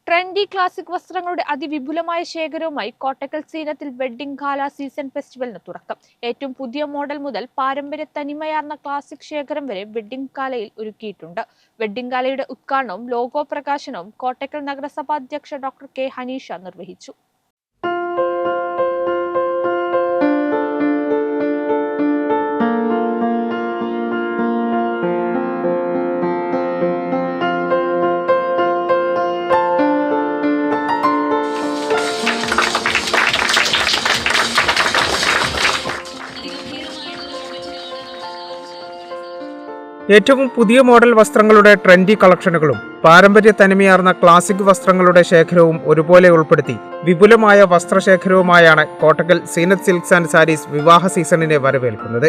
Trendy classic വസ്ത്രങ്ങളുടെ അതിവിപുലമായ ശേഖരവുമായി Kottakkal സീനത്തിൽ wedding gala season ഫെസ്റ്റിവലിന് തുടക്കം. ഏറ്റവും പുതിയ മോഡൽ മുതൽ പാരമ്പര്യ തനിമയാർന്ന ക്ലാസിക് ശേഖരം വരെ വെഡ്ഡിംഗ് ഗാലയിൽ ഒരുക്കിയിട്ടുണ്ട്. വെഡ്ഡിംഗ് ഗാലയുടെ ഉദ്ഘാടനവും ലോഗോ പ്രകാശനവും കോട്ടക്കൽ നഗരസഭാ അധ്യക്ഷ ഡോക്ടർ കെ ഹനീഷ നിർവഹിച്ചു. ഏറ്റവും പുതിയ മോഡൽ വസ്ത്രങ്ങളുടെ ട്രെൻഡി കളക്ഷനുകളും പാരമ്പര്യ തനിമയാർന്ന ക്ലാസിക് വസ്ത്രങ്ങളുടെ ശേഖരവും ഒരുപോലെ ഉൾപ്പെടുത്തി വിപുലമായ വസ്ത്രശേഖരവുമായാണ് കോട്ടക്കൽ സീനത്ത് സിൽക്സ് ആൻഡ് സാരീസ് വിവാഹ സീസണിനെ വരവേൽക്കുന്നത്.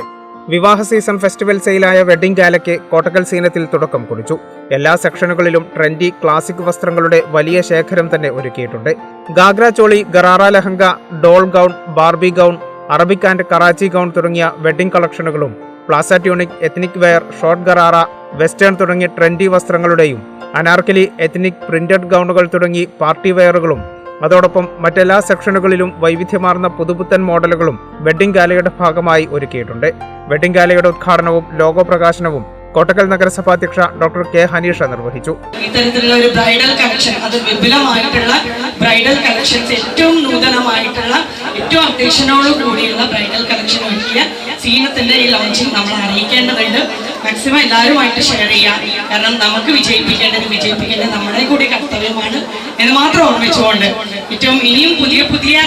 വിവാഹ സീസൺ ഫെസ്റ്റിവൽ സെയിലായ വെഡ്ഡിംഗ് ഗാലയ്ക്ക് കോട്ടക്കൽ സീനത്തിൽ തുടക്കം കുറിച്ചു. എല്ലാ സെക്ഷനുകളിലും ട്രെൻഡി ക്ലാസിക് വസ്ത്രങ്ങളുടെ വലിയ ശേഖരം തന്നെ ഒരുക്കിയിട്ടുണ്ട്. Ghagra choli, gharara lehenga, doll gown, Barbie gown, Arabic and Karachi gown തുടങ്ങിയ വെഡ്ഡിംഗ് കളക്ഷനുകളും palazzo tunic, ethnic wear, short gharara, western തുടങ്ങിയ ട്രെൻഡി വസ്ത്രങ്ങളുടെയും അനാർക്കലി, എത്നിക്, പ്രിന്റഡ് ഗൗണുകൾ തുടങ്ങി പാർട്ടി വെയറുകളും അതോടൊപ്പം മറ്റെല്ലാ സെക്ഷനുകളിലും വൈവിധ്യമാർന്ന പുതുപുത്തൻ മോഡലുകളും വെഡ്ഡിംഗ് ഗാലയുടെ ഭാഗമായി ഒരുക്കിയിട്ടുണ്ട്. വെഡ്ഡിംഗ് ഗാലയുടെ ഉദ്ഘാടനവും ലോഗോ പ്രകാശനവും കോട്ടക്കൽ നഗരസഭാ അധ്യക്ഷ ഡോക്ടർ കെ ഹനീഷ നിർവഹിച്ചു. ഇത്തരത്തിലുള്ള ഒരു ബ്രൈഡൽ കളക്ഷൻ, അത് വിപുലമായിട്ടുള്ള ബ്രൈഡൽ കളക്ഷൻസ്, ഏറ്റവും നൂതനമായിട്ടുള്ള ഏറ്റവും അപ്ഡേഷനോട് കൂടിയുള്ള ബ്രൈഡൽ കളക്ഷൻ ഒരുക്കിയ സീനത്തിന്റെ ഈ ലോഞ്ചിങ് നമ്മൾ അറിയിക്കേണ്ടതുണ്ട്. മാക്സിമം എല്ലാവരുമായിട്ട് ഷെയർ ചെയ്യാം. കാരണം നമുക്ക് വിജയിപ്പിക്കേണ്ടത് നമ്മുടെ കൂടി കർത്തവ്യമാണ് എന്ന് മാത്രം ഓർമ്മിച്ചുകൊണ്ട് ഏറ്റവും ഇനിയും പുതിയ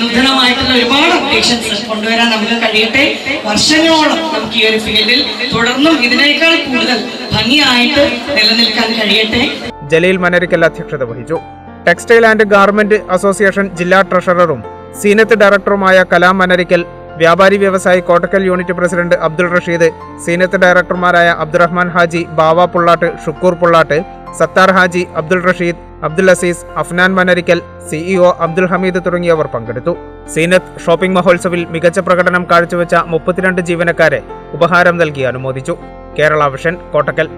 നൂതനമായിട്ടുള്ള ഒരുപാട് അപ്ഡേഷൻസ് കൊണ്ടുവരാൻ നമുക്ക് കഴിയട്ടെ. വർഷങ്ങളോളം നമുക്ക് ഈ ഒരു ഫീൽഡിൽ തുടർന്നും ഇതിനേക്കാൾ കൂടുതൽ ഭംഗിയായിട്ട് നിലനിൽക്കാൻ കഴിയട്ടെ. ജലീൽ മനരിക്കൽ അധ്യക്ഷത വഹിച്ചു. ടെക്സ്റ്റൈൽ ആൻഡ് ഗാർമെന്റ് അസോസിയേഷൻ ജില്ലാ ട്രഷററും സീനത്ത് ഡയറക്ടറുമായ കലാം മനരിക്കൽ, വ്യാപാരി വ്യവസായി കോട്ടക്കൽ യൂണിറ്റ് പ്രസിഡന്റ് അബ്ദുൾ റഷീദ്, സീനത്ത് ഡയറക്ടർമാരായ അബ്ദുറഹ്മാൻ ഹാജി, ബാവ പുള്ളാട്ട്, ഷുക്കൂർ പുള്ളാട്ട്, സത്താർ ഹാജി, അബ്ദുൾ റഷീദ്, അബ്ദുൽ അസീസ്, അഫ്നാൻ മനരിക്കൽ, സിഇഒ അബ്ദുൽ ഹമീദ് തുടങ്ങിയവർ പങ്കെടുത്തു. സീനത്ത് ഷോപ്പിംഗ് മഹോത്സവിൽ മികച്ച പ്രകടനം കാഴ്ചവെച്ച 32 ജീവനക്കാരെ ഉപഹാരം നൽകി അനുമോദിച്ചു. കേരള വിഷൻ, കോട്ടക്കൽ.